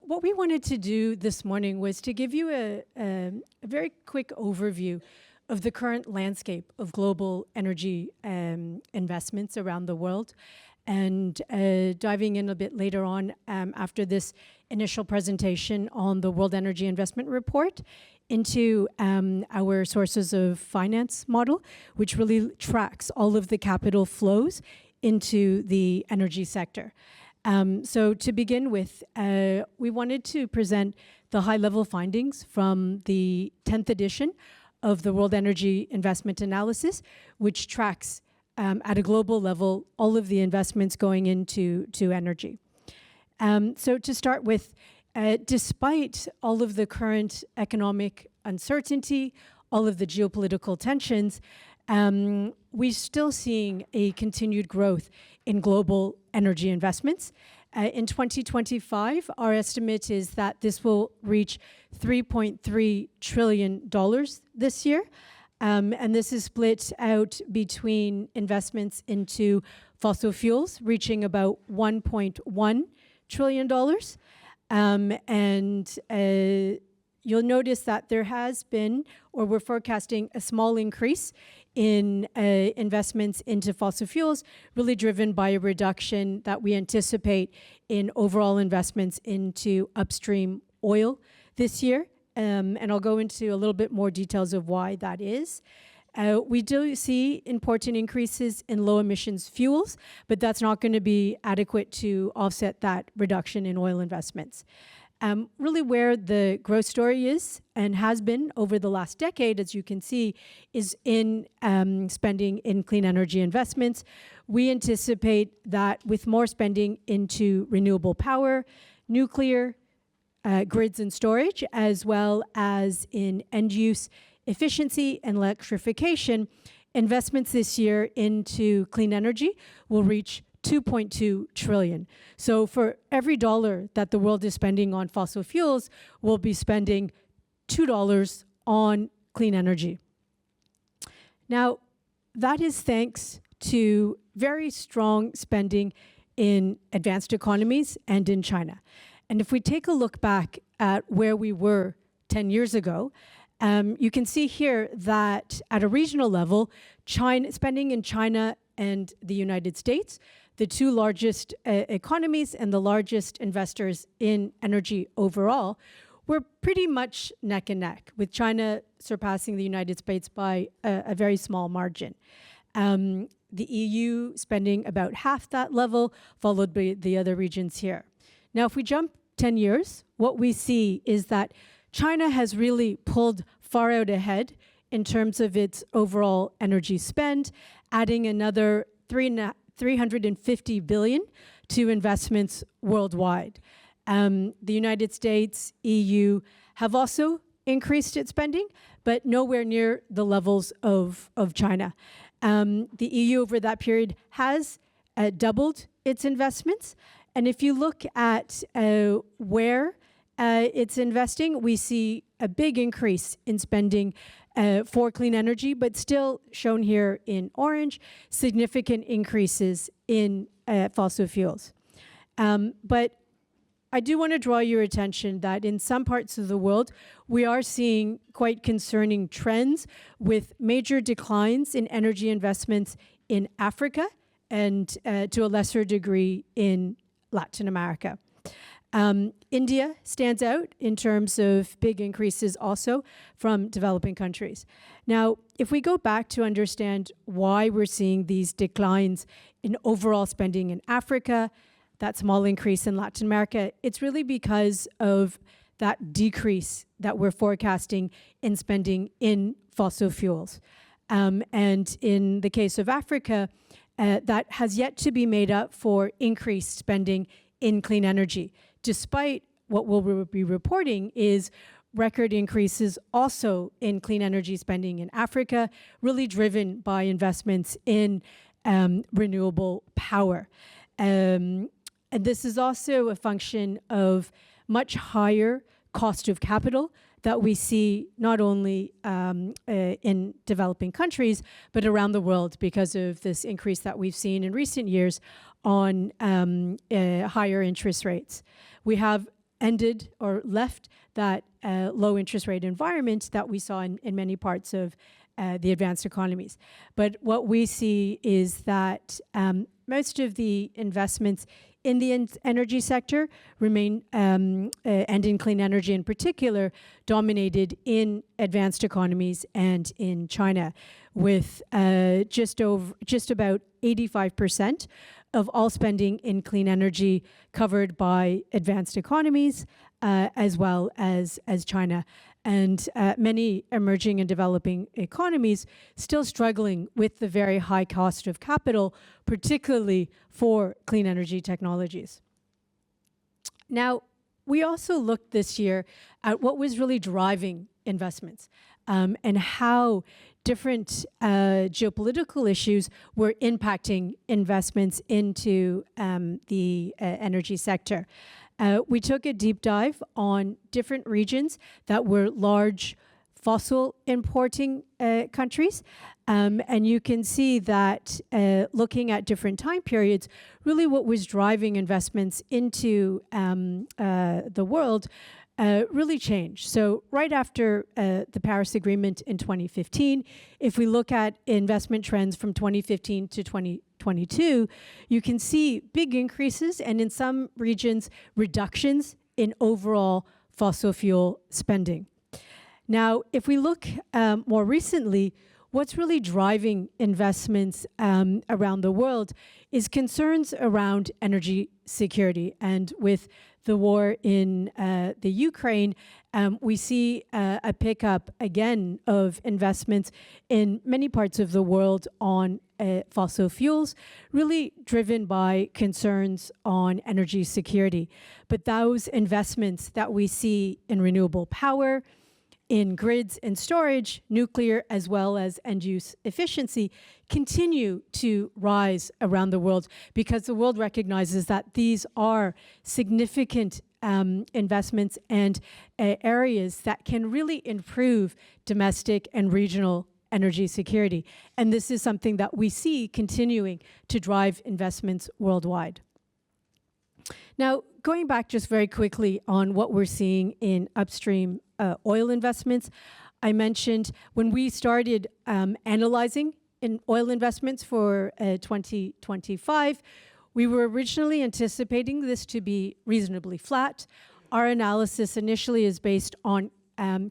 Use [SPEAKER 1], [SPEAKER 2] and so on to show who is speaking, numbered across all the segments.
[SPEAKER 1] what we wanted to do this morning was to give you a very quick overview of the current landscape of global energy investments around the world, and diving in a bit later on after this initial presentation on the World Energy Investment Report into our sources of finance model, which really tracks all of the capital flows into the energy sector. So to begin with, we wanted to present the high-level findings from the 10th edition of the World Energy Investment Analysis, which tracks at a global level all of the investments going into energy. So to start with, despite all of the current economic uncertainty, all of the geopolitical tensions, we're still seeing a continued growth in global energy investments. In 2025, our estimate is that this will reach $3.3 trillion this year. And this is split out between investments into fossil fuels, reaching about $1.1 trillion. You'll notice that there has been, or we're forecasting, a small increase in investments into fossil fuels, really driven by a reduction that we anticipate in overall investments into upstream oil this year. And I'll go into a little bit more details of why that is. We do see important increases in low emissions fuels, but that's not going to be adequate to offset that reduction in oil investments. Really where the growth story is and has been over the last decade, as you can see, is in spending in clean energy investments. We anticipate that with more spending into renewable power, nuclear, grids and storage, as well as in end-use efficiency and electrification, investments this year into clean energy will reach $2.2 trillion. So for every dollar that the world is spending on fossil fuels, we'll be spending $2 on clean energy. Now, that is thanks to very strong spending in advanced economies and in China. And if we take a look back at where we were 10 years ago, you can see here that at a regional level, spending in China and the United States, the two largest economies and the largest investors in energy overall, were pretty much neck and neck, with China surpassing the United States by a very small margin. The EU spending about half that level, followed by the other regions here. Now, if we jump 10 years, what we see is that China has really pulled far out ahead in terms of its overall energy spend, adding another $350 billion to investments worldwide. The United States, EU have also increased its spending, but nowhere near the levels of China. The EU over that period has doubled its investments. And if you look at where it's investing, we see a big increase in spending for clean energy, but still shown here in orange, significant increases in fossil fuels. But I do want to draw your attention that in some parts of the world, we are seeing quite concerning trends with major declines in energy investments in Africa and to a lesser degree in Latin America. India stands out in terms of big increases also from developing countries. Now, if we go back to understand why we're seeing these declines in overall spending in Africa, that small increase in Latin America, it's really because of that decrease that we're forecasting in spending in fossil fuels. And in the case of Africa, that has yet to be made up for increased spending in clean energy, despite what we'll be reporting is record increases also in clean energy spending in Africa, really driven by investments in renewable power. And this is also a function of much higher cost of capital that we see not only in developing countries, but around the world because of this increase that we've seen in recent years on higher interest rates. We have ended or left that low interest rate environment that we saw in many parts of the advanced economies. But what we see is that most of the investments in the energy sector remain, and in clean energy in particular, dominated in advanced economies and in China, with just about 85% of all spending in clean energy covered by advanced economies, as well as China. And many emerging and developing economies still struggling with the very high cost of capital, particularly for clean energy technologies. Now, we also looked this year at what was really driving investments, and how different geopolitical issues were impacting investments into the energy sector. We took a deep dive on different regions that were large fossil importing countries. And you can see that looking at different time periods, really what was driving investments into the world really changed. So right after the Paris Agreement in 2015, if we look at investment trends from 2015 to 2022, you can see big increases, and in some regions, reductions in overall fossil fuel spending. Now, if we look more recently, what's really driving investments around the world is concerns around energy security. And with the war in the Ukraine, we see a pickup again of investments in many parts of the world on fossil fuels, really driven by concerns on energy security. But those investments that we see in renewable power, in grids and storage, nuclear, as well as end-use efficiency, continue to rise around the world because the world recognizes that these are significant investments and areas that can really improve domestic and regional energy security. And this is something that we see continuing to drive investments worldwide. Now, going back just very quickly on what we're seeing in upstream oil investments, I mentioned when we started analyzing in oil investments for 2025, we were originally anticipating this to be reasonably flat. Our analysis initially is based on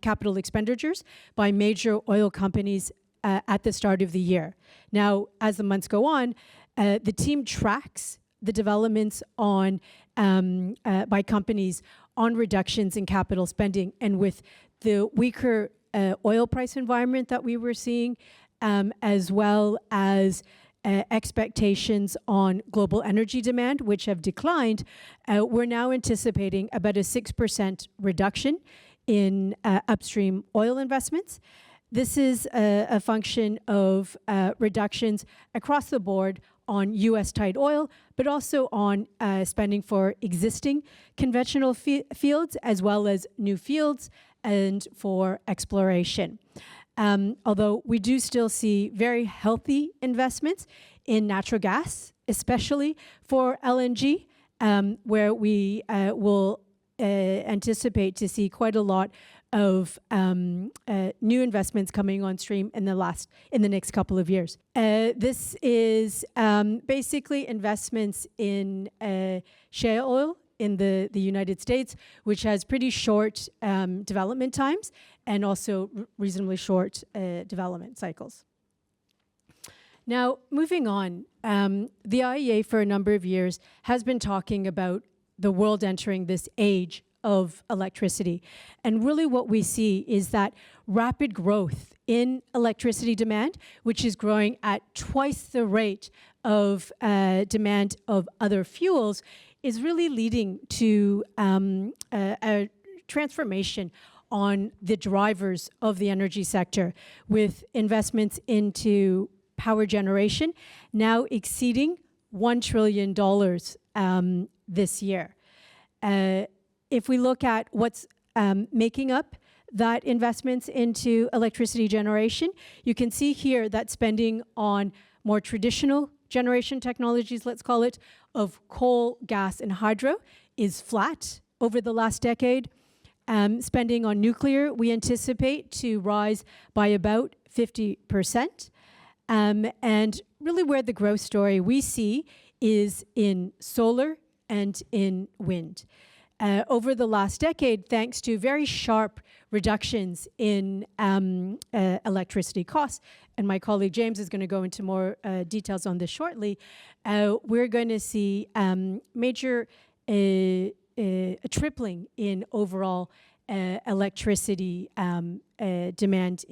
[SPEAKER 1] capital expenditures by major oil companies at the start of the year. Now, as the months go on, the team tracks the developments on by companies on reductions in capital spending, and with the weaker oil price environment that we were seeing, as well as expectations on global energy demand, which have declined, we're now anticipating about a 6% reduction in upstream oil investments. This is a function of reductions across the board on U.S. tight oil, but also on spending for existing conventional fields, as well as new fields, and for exploration. Although we do still see very healthy investments in natural gas, especially for LNG, where we will anticipate to see quite a lot of new investments coming on stream in the next couple of years. This is basically investments in shale oil in the United States, which has pretty short development times and also reasonably short development cycles. Now, moving on, the IEA for a number of years has been talking about the world entering this age of electricity. And really what we see is that rapid growth in electricity demand, which is growing at twice the rate of demand of other fuels, is really leading to a transformation on the drivers of the energy sector, with investments into power generation now exceeding $1 trillion this year. If we look at what's making up that investments into electricity generation, you can see here that spending on more traditional generation technologies, let's call it, of coal, gas, and hydro is flat over the last decade. Spending on nuclear, we anticipate to rise by about 50%. And really where the growth story we see is in solar and in wind. Over the last decade, thanks to very sharp reductions in electricity costs, and my colleague James is going to go into more details on this shortly, we're going to see major a tripling in overall electricity demand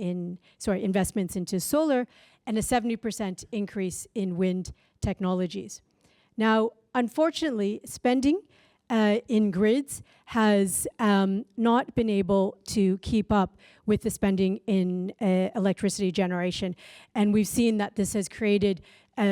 [SPEAKER 1] investments into solar, and a 70% increase in wind technologies. Now, unfortunately, spending in grids has not been able to keep up with the spending in electricity generation. And we've seen that this has created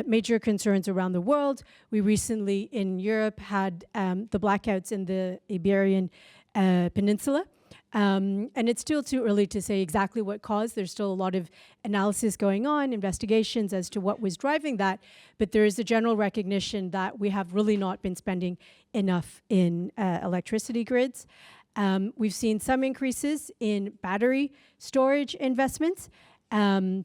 [SPEAKER 1] major concerns around the world. We recently, in Europe, had the blackouts in the Iberian Peninsula. And it's still too early to say exactly what caused. There's still a lot of analysis going on, investigations as to what was driving that. But there is a general recognition that we have really not been spending enough in electricity grids. We've seen some increases in battery storage investments. And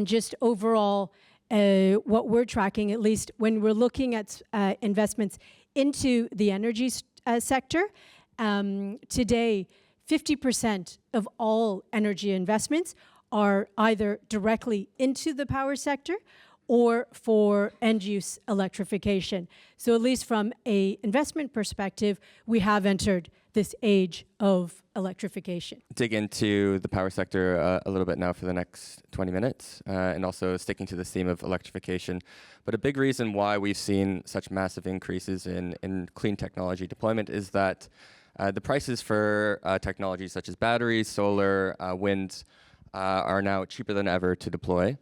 [SPEAKER 1] just overall, what we're tracking, at least when we're looking at investments into the energy sector, today, 50% of all energy investments are either directly into the power sector or for end-use electrification. So at least from an investment perspective, we have entered this age of electrification.
[SPEAKER 2] Dig into the power sector a little bit now for the next 20 minutes, and also sticking to the theme of electrification. But a big reason why we've seen such massive increases in clean technology deployment is that the prices for technologies such as batteries, solar, wind are now cheaper than ever to deploy.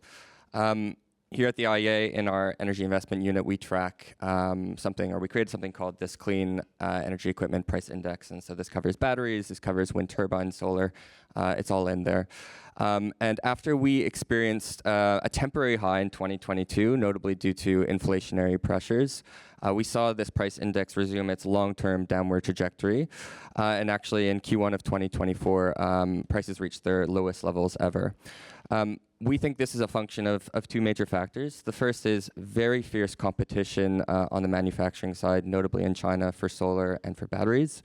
[SPEAKER 2] Here at the IEA, in our energy investment unit, we track we created something called this Clean Energy Equipment Price Index. And so this covers batteries, this covers wind turbines, solar, it's all in there. And after we experienced a temporary high in 2022, notably due to inflationary pressures, we saw this price index resume its long-term downward trajectory. And actually in Q1 of 2024, prices reached their lowest levels ever. We think this is a function of two major factors. The first is very fierce competition on the manufacturing side, notably in China for solar and for batteries.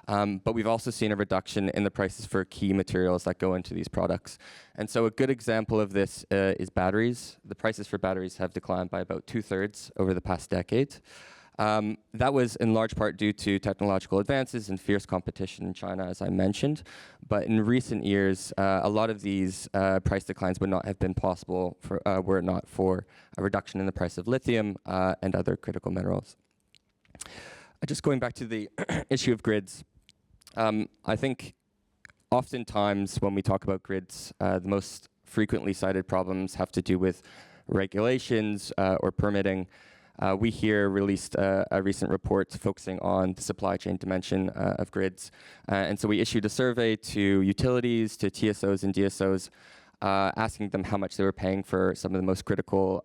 [SPEAKER 2] But we've also seen a reduction in the prices for key materials that go into these products. And so a good example of this is batteries. The prices for batteries have declined by about 2/3 over the past decade. That was in large part due to technological advances and fierce competition in China, as I mentioned. But in recent years, a lot of these price declines would not have been possible were it not for a reduction in the price of lithium and other critical minerals. Just going back to the issue of grids, I think oftentimes when we talk about grids, the most frequently cited problems have to do with regulations or permitting. We here released a recent report focusing on the supply chain dimension of grids. And so we issued a survey to utilities, to TSOs and DSOs, asking them how much they were paying for some of the most critical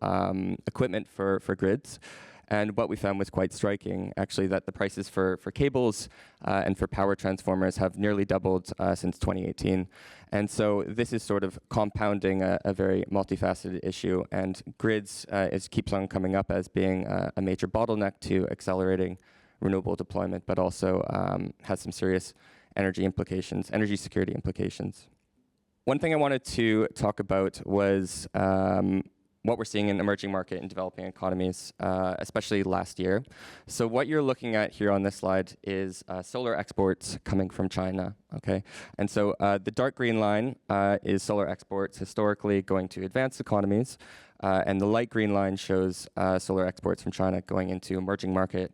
[SPEAKER 2] equipment for grids. And what we found was quite striking, actually, that the prices for cables and for power transformers have nearly doubled since 2018. And so this is sort of compounding a very multifaceted issue. And grids keeps on coming up as being a major bottleneck to accelerating renewable deployment, but also has some serious energy security implications. One thing I wanted to talk about was what we're seeing in emerging market and developing economies, especially last year. So what you're looking at here on this slide is solar exports coming from China, okay? And so the dark green line is solar exports historically going to advanced economies, and the light green line shows solar exports from China going into emerging market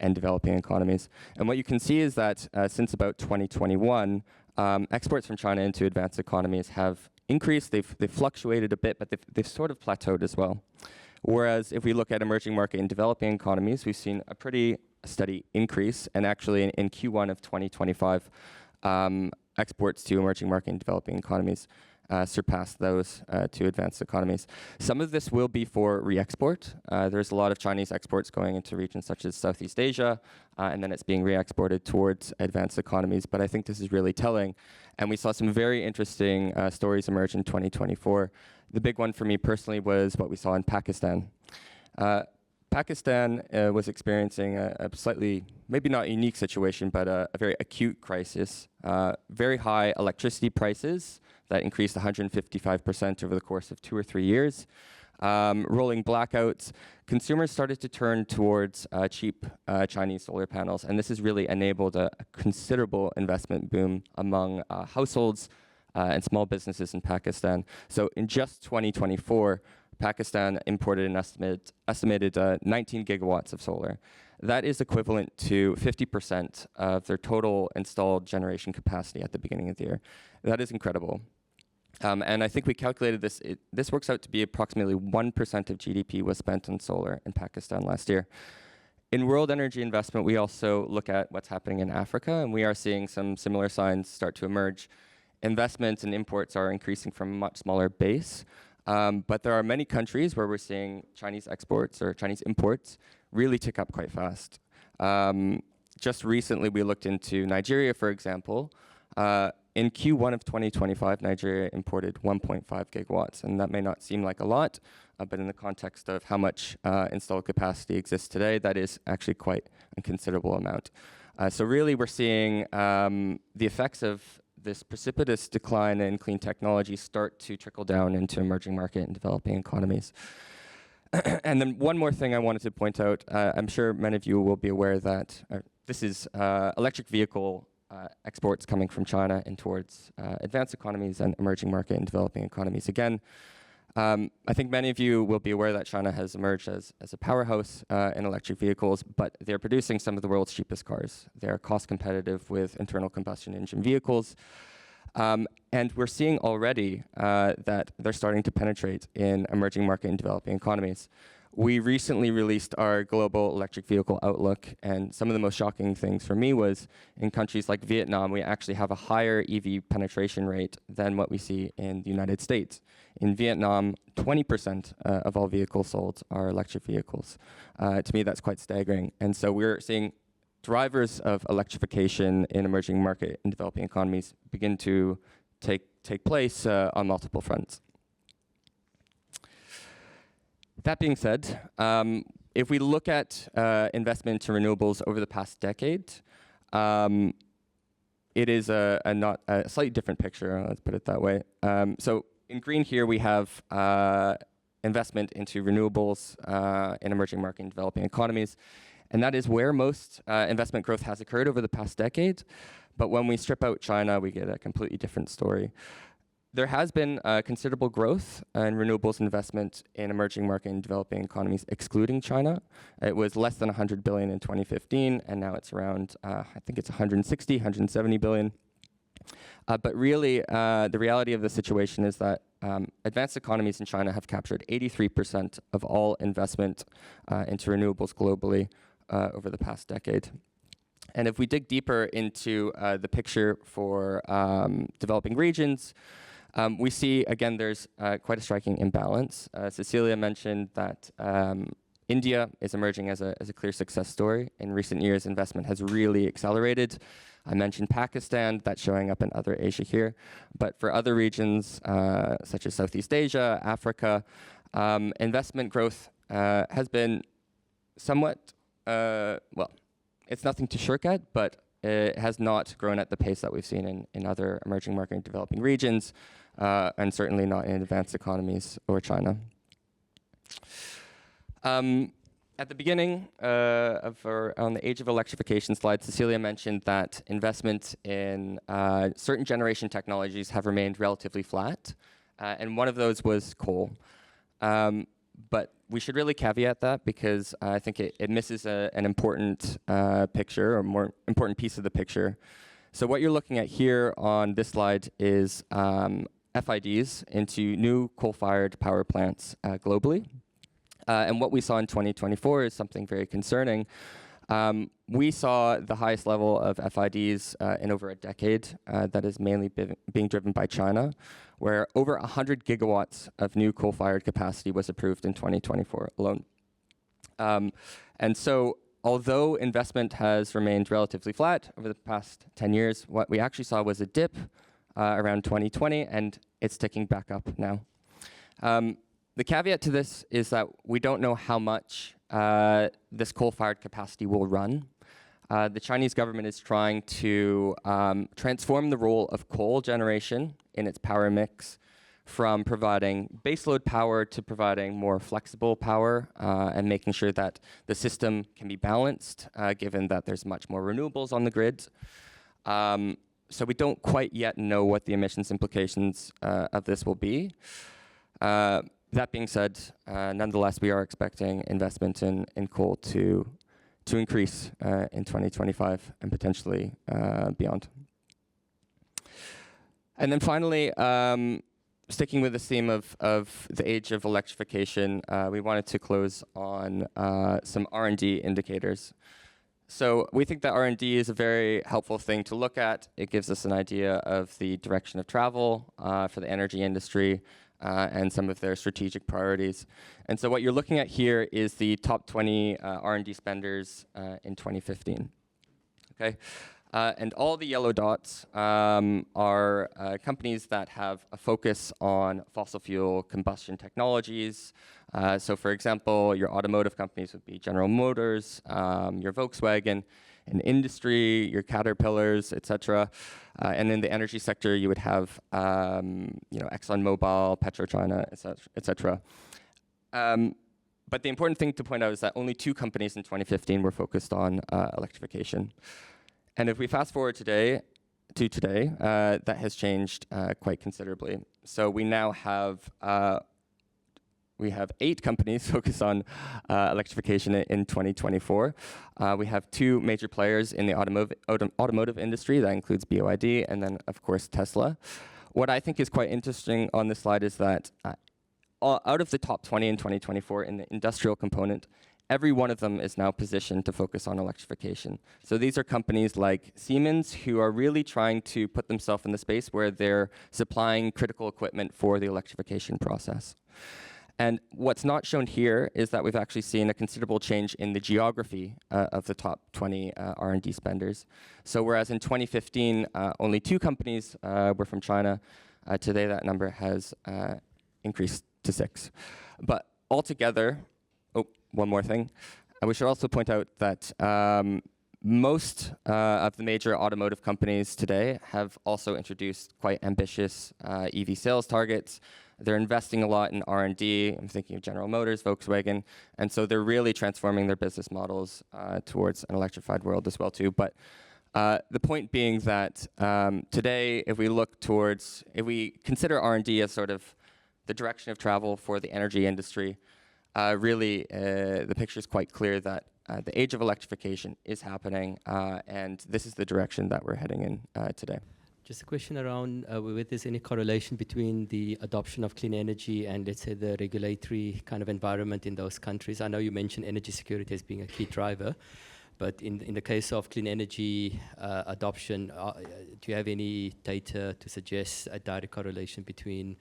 [SPEAKER 2] and developing economies. And what you can see is that since about 2021, exports from China into advanced economies have increased. They've fluctuated a bit, but they've sort of plateaued as well. Whereas if we look at emerging market and developing economies, we've seen a pretty steady increase. And actually in Q1 of 2025, exports to emerging market and developing economies surpass those to advanced economies. Some of this will be for re-export. There's a lot of Chinese exports going into regions such as Southeast Asia, and then it's being re-exported towards advanced economies. But I think this is really telling. And we saw some very interesting stories emerge in 2024. The big one for me personally was what we saw in Pakistan. Pakistan was experiencing a slightly, maybe not unique situation, but a very acute crisis. Very high electricity prices that increased 155% over the course of 2 or 3 years. Rolling blackouts. Consumers started to turn towards cheap Chinese solar panels, and this has really enabled a considerable investment boom among households and small businesses in Pakistan. So in just 2024, Pakistan imported an estimated 19 gigawatts of solar. That is equivalent to 50% of their total installed generation capacity at the beginning of the year. That is incredible. And I think we calculated this. This works out to be approximately 1% of GDP was spent on solar in Pakistan last year. In world energy investment, we also look at what's happening in Africa, and we are seeing some similar signs start to emerge. Investments and imports are increasing from a much smaller base. But there are many countries where we're seeing Chinese exports or Chinese imports really tick up quite fast. Just recently, we looked into Nigeria, for example. In Q1 of 2025, Nigeria imported 1.5 gigawatts, and that may not seem like a lot, but in the context of how much installed capacity exists today, that is actually quite a considerable amount. So really, we're seeing the effects of this precipitous decline in clean technology start to trickle down into emerging market and developing economies. And then one more thing I wanted to point out, I'm sure many of you will be aware that this is electric vehicle exports coming from China and towards advanced economies and emerging market and developing economies. Again, I think many of you will be aware that China has emerged as a powerhouse in electric vehicles, but they're producing some of the world's cheapest cars. They're cost competitive with internal combustion engine vehicles. And we're seeing already that they're starting to penetrate in emerging market and developing economies. We recently released our global electric vehicle outlook, and some of the most shocking things for me was in countries like Vietnam, we actually have a higher EV penetration rate than what we see in the United States. In Vietnam, 20% of all vehicles sold are electric vehicles. To me, that's quite staggering. And so we're seeing drivers of electrification in emerging market and developing economies begin to take place on multiple fronts. That being said, if we look at investment into renewables over the past decade, it is a slightly different picture, let's put it that way. So in green here, we have investment into renewables in emerging market and developing economies. And that is where most investment growth has occurred over the past decade. But when we strip out China, we get a completely different story. There has been considerable growth in renewables investment in emerging market and developing economies, excluding China. It was less than 100 billion in 2015, and now it's around, I think it's 160, 170 billion. But really, the reality of the situation is that advanced economies in China have captured 83% of all investment into renewables globally over the past decade. And if we dig deeper into the picture for developing regions, we see, again, there's quite a striking imbalance. Cecilia mentioned that India is emerging as a clear success story. In recent years, investment has really accelerated. I mentioned Pakistan, that's showing up in other Asia here. But for other regions, such as Southeast Asia, Africa, investment growth has been somewhat, well, it's nothing to shirk at, but it has not grown at the pace that we've seen in other emerging market and developing regions, and certainly not in advanced economies or China. At the beginning on the age of electrification slide, Cecilia mentioned that investment in certain generation technologies have remained relatively flat, and one of those was coal. But we should really caveat that because I think it misses an important picture, or more important piece of the picture. So what you're looking at here on this slide is FIDs into new coal-fired power plants globally. And what we saw in 2024 is something very concerning. We saw the highest level of FIDs in over a decade that is mainly being driven by China, where over 100 gigawatts of new coal-fired capacity was approved in 2024 alone. And so although investment has remained relatively flat over the past 10 years, what we actually saw was a dip around 2020, and it's ticking back up now. The caveat to this is that we don't know how much this coal-fired capacity will run. The Chinese government is trying to transform the role of coal generation in its power mix from providing baseload power to providing more flexible power and making sure that the system can be balanced, given that there's much more renewables on the grid. So we don't quite yet know what the emissions implications of this will be. That being said, nonetheless, we are expecting investment in coal to increase in 2025 and potentially beyond. And then finally, sticking with the theme of the age of electrification, we wanted to close on some R&D indicators. So we think that R&D is a very helpful thing to look at. It gives us an idea of the direction of travel for the energy industry and some of their strategic priorities. And so what you're looking at here is the top 20 R&D spenders in 2015. Okay. And all the yellow dots are companies that have a focus on fossil fuel combustion technologies. So for example, your automotive companies would be General Motors, your Volkswagen, in industry, your Caterpillars, et cetera. And in the energy sector, you would have ExxonMobil, PetroChina, et cetera. But the important thing to point out is that only 2 companies in 2015 were focused on electrification. And if we fast forward to today, that has changed quite considerably. So we now have 8 companies focused on electrification in 2024. We have 2 major players in the automotive industry. That includes BYD and then, of course, Tesla. What I think is quite interesting on this slide is that out of the top 20 in 2024 in the industrial component, every one of them is now positioned to focus on electrification. So these are companies like Siemens who are really trying to put themselves in the space where they're supplying critical equipment for the electrification process. And what's not shown here is that we've actually seen a considerable change in the geography of the top 20 R&D spenders. So whereas in 2015, only 2 companies were from China, today that number has increased to 6. But altogether, one more thing. We should also point out that most of the major automotive companies today have also introduced quite ambitious EV sales targets. They're investing a lot in R&D. I'm thinking of General Motors, Volkswagen. And so they're really transforming their business models towards an electrified world as well too. But the point being that today, if we consider R&D as sort of the direction of travel for the energy industry, really, the picture is quite clear that the age of electrification is happening, and this is the direction that we're heading in today.
[SPEAKER 3] Just a question around whether there's any correlation between the adoption of clean energy and, let's say, the regulatory kind of environment in those countries. I know you mentioned energy security as being a key driver, but in the case of clean energy adoption, do you have any data to suggest a direct correlation between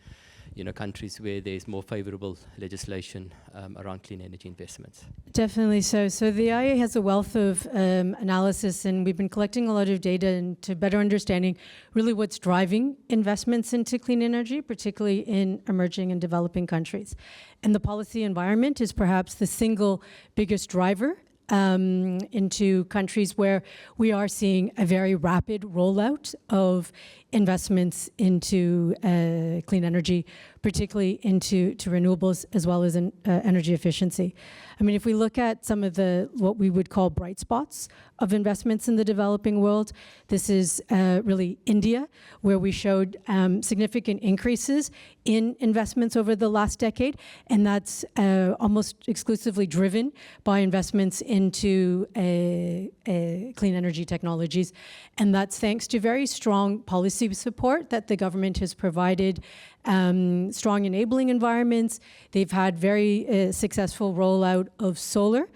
[SPEAKER 3] countries where there's more favorable legislation around clean energy investments?
[SPEAKER 1] Definitely so. So the IA has a wealth of analysis, and we've been collecting a lot of data into better understanding really what's driving investments into clean energy, particularly in emerging and developing countries. And the policy environment is perhaps the single biggest driver into countries where we are seeing a very rapid rollout of investments into clean energy, particularly into renewables as well as in energy efficiency. I mean, if we look at some of what we would call bright spots of investments in the developing world, this is really India, where we showed significant increases in investments over the last decade, and that's almost exclusively driven by investments into clean energy technologies. And that's thanks to very strong policy support that the government has provided, strong enabling environments. They've had very successful rollout of solar.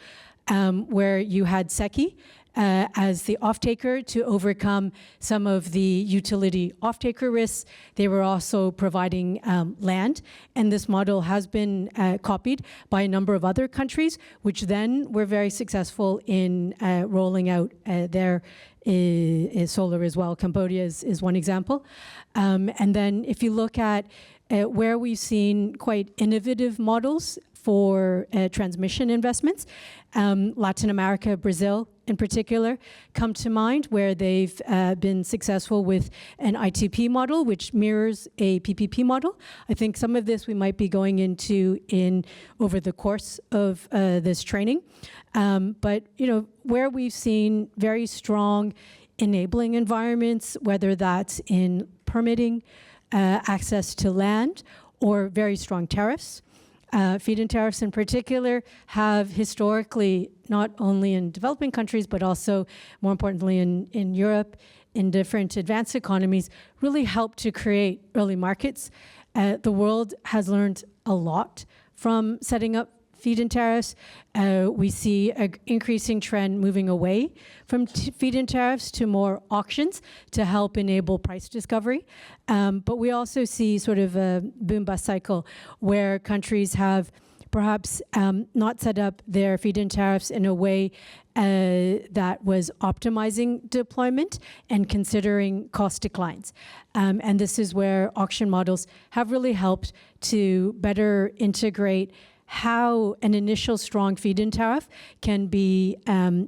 [SPEAKER 1] where you had SECI as the off-taker to overcome some of the utility off-taker risks. They were also providing land, and this model has been copied by a number of other countries, which then were very successful in rolling out their solar as well. Cambodia is one example. And then if you look at where we've seen quite innovative models for transmission investments, Latin America, Brazil in particular, come to mind, where they've been successful with an ITP model, which mirrors a PPP model. I think some of this we might be going into over the course of this training. But where we've seen very strong enabling environments, whether that's in permitting, access to land, or very strong tariffs. Feed-in tariffs in particular have historically, not only in developing countries, but also more importantly in Europe, in different advanced economies, really helped to create early markets. The world has learned a lot from setting up feed-in tariffs. We see an increasing trend moving away from feed-in tariffs to more auctions to help enable price discovery. But we also see sort of a boom-bust cycle where countries have perhaps not set up their feed-in tariffs in a way that was optimizing deployment and considering cost declines. And this is where auction models have really helped to better integrate how an initial strong feed-in tariff can be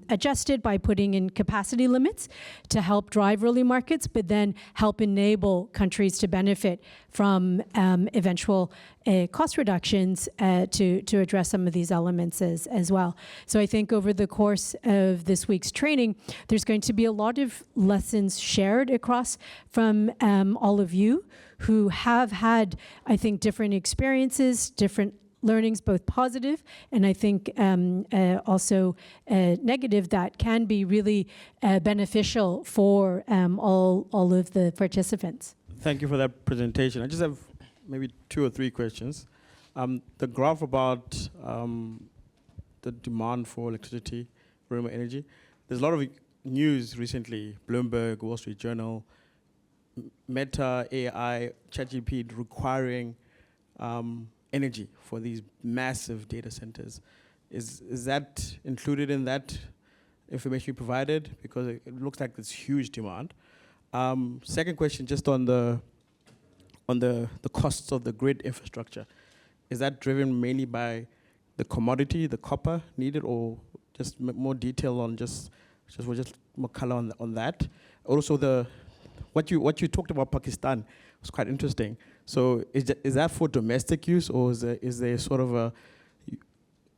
[SPEAKER 1] adjusted by putting in capacity limits to help drive early markets, but then help enable countries to benefit from eventual cost reductions to address some of these elements as well. So I think over the course of this week's training, there's going to be a lot of lessons shared across from all of you who have had, I think, different experiences, different learnings, both positive and I think also negative, that can be really beneficial for all of the participants.
[SPEAKER 4] Thank you for that presentation. I just have maybe 2 or 3 questions. The graph about the demand for electricity, renewable energy, there's a lot of news recently, Bloomberg, Wall Street Journal, Meta, AI, ChatGPT requiring energy for these massive data centers. Is that included in that information you provided? Because it looks like there's huge demand. Second question, just on the costs of the grid infrastructure. Is that driven mainly by the commodity, the copper needed, or just more detail on just more color on that? Also, what you talked about Pakistan was quite interesting. So is that for domestic use, or is there sort of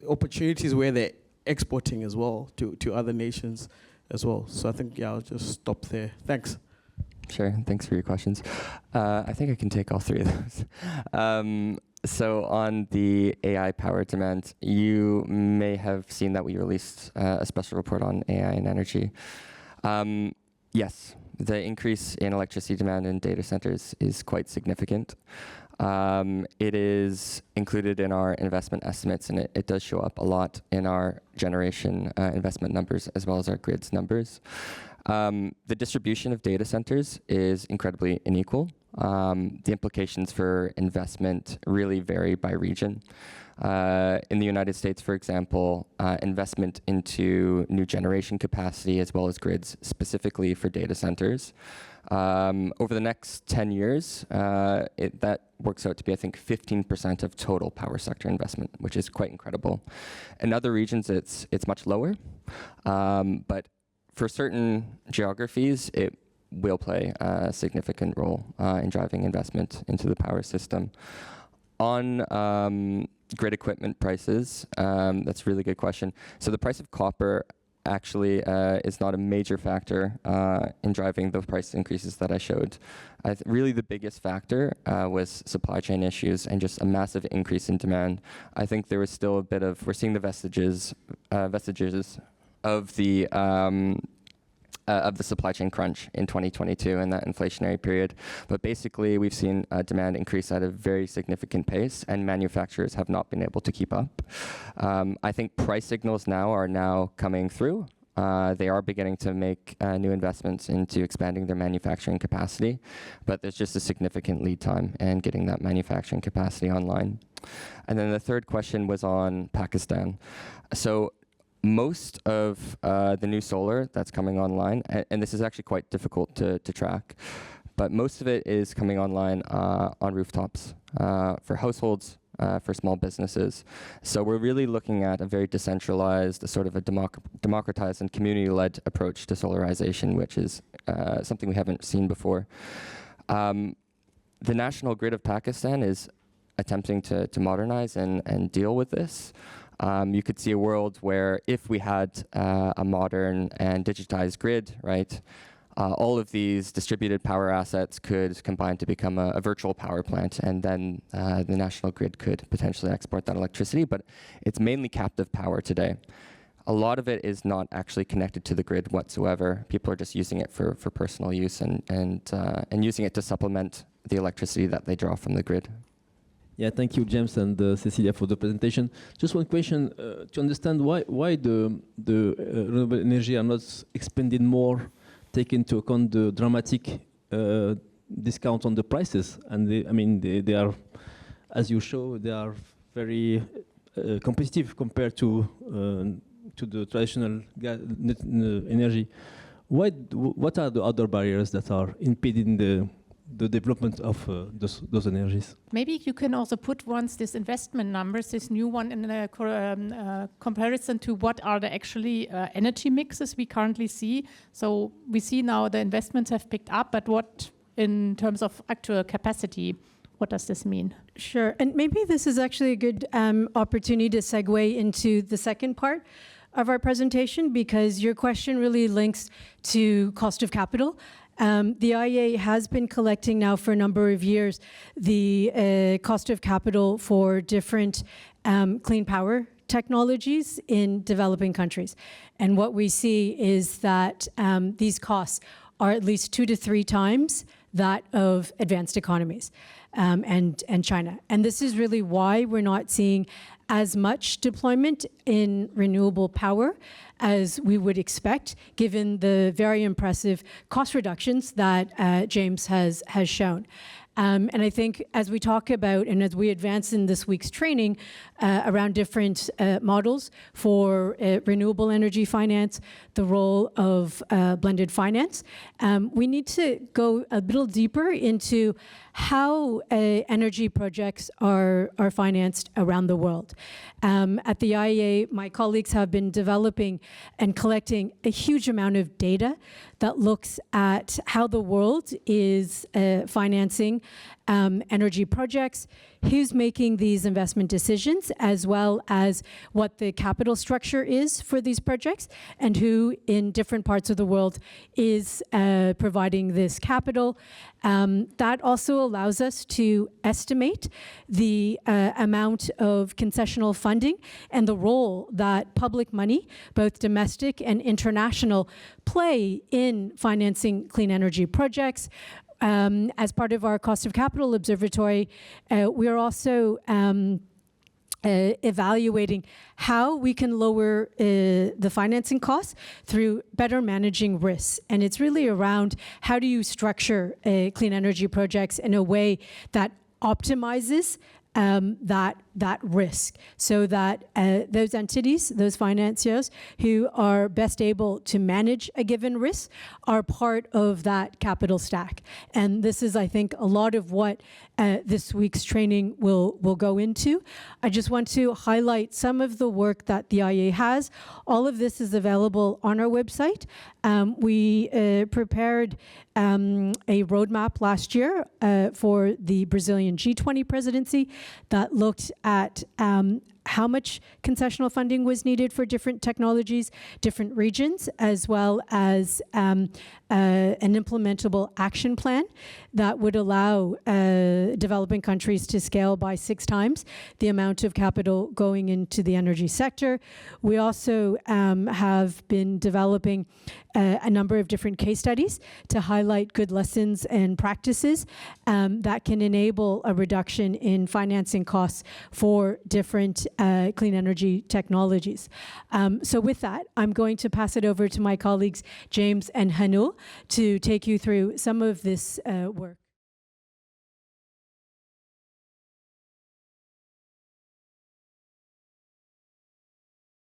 [SPEAKER 4] opportunities where they're exporting as well to other nations as well? So I think, I'll just stop there. Thanks.
[SPEAKER 2] Sure, thanks for your questions. I think I can take all 3 of those. So on the AI power demand, you may have seen that we released a special report on AI and energy. Yes. The increase in electricity demand in data centers is quite significant. It is included in our investment estimates, and it does show up a lot in our generation investment numbers as well as our grids numbers. The distribution of data centers is incredibly unequal. The implications for investment really vary by region. In the United States, for example, investment into new generation capacity as well as grids specifically for data centers. Over the next 10 years, that works out to be, I think, 15% of total power sector investment, which is quite incredible. In other regions, it's much lower. But for certain geographies, it will play a significant role in driving investment into the power system. On grid equipment prices, that's a really good question. So the price of copper actually is not a major factor in driving the price increases that I showed. Really the biggest factor was supply chain issues and just a massive increase in demand. I think there was still a bit of, we're seeing the vestiges of the of the supply chain crunch in 2022 and that inflationary period. But basically, we've seen demand increase at a very significant pace, and manufacturers have not been able to keep up. I think price signals now are coming through. They are beginning to make new investments into expanding their manufacturing capacity, but there's just a significant lead time in getting that manufacturing capacity online. And then the third question was on Pakistan. So most of the new solar that's coming online, and this is actually quite difficult to track, but most of it is coming online on rooftops for households, for small businesses. So we're really looking at a very decentralized, a sort of a democratized and community-led approach to solarization, which is something we haven't seen before. The national grid of Pakistan is attempting to modernize and deal with this. You could see a world where if we had a modern and digitized grid, right, all of these distributed power assets could combine to become a virtual power plant, and then the national grid could potentially export that electricity, but it's mainly captive power today. A lot of it is not actually connected to the grid whatsoever. People are just using it for personal use and using it to supplement the electricity that they draw from the grid.
[SPEAKER 5] Yeah, thank you, James and Cecilia, for the presentation. Just one question to understand why the renewable energy are not expanded more, take into account the dramatic discount on the prices, and they are, as you show, they are very competitive compared to the traditional energy. What are the other barriers that are impeding the development of those energies?
[SPEAKER 6] Maybe you can also put once this investment numbers, this new one, in a comparison to what are the actually energy mixes we currently see. So we see now the investments have picked up, but what in terms of actual capacity, what does this mean?
[SPEAKER 1] Sure, and maybe this is actually a good opportunity to segue into the second part of our presentation, because your question really links to cost of capital. The IEA has been collecting now for a number of years the cost of capital for different clean power technologies in developing countries. And what we see is that these costs are at least 2 to 3 times that of advanced economies and China. And this is really why we're not seeing as much deployment in renewable power as we would expect, given the very impressive cost reductions that James has shown. And I think as we talk about and as we advance in this week's training around different models for renewable energy finance, the role of blended finance, we need to go a little deeper into how energy projects are financed around the world. At the IEA, my colleagues have been developing and collecting a huge amount of data that looks at how the world is financing energy projects, who's making these investment decisions, as well as what the capital structure is for these projects, and who in different parts of the world is providing this capital. That also allows us to estimate the amount of concessional funding and the role that public money, both domestic and international, play in financing clean energy projects. As part of our cost of capital observatory, we are also evaluating how we can lower the financing costs through better managing risks. And it's really around how do you structure clean energy projects in a way that optimizes that risk, so that those entities, those financiers who are best able to manage a given risk are part of that capital stack. And this is, I think, a lot of what this week's training will go into. I just want to highlight some of the work that the IEA has. All of this is available on our website. We prepared a roadmap last year for the Brazilian G20 presidency that looked at how much concessional funding was needed for different technologies, different regions, as well as an implementable action plan that would allow developing countries to scale by 6 times the amount of capital going into the energy sector. We also have been developing a number of different case studies to highlight good lessons and practices that can enable a reduction in financing costs for different clean energy technologies. So with that, I'm going to pass it over to my colleagues, James and Hanul, to take you through some of this work.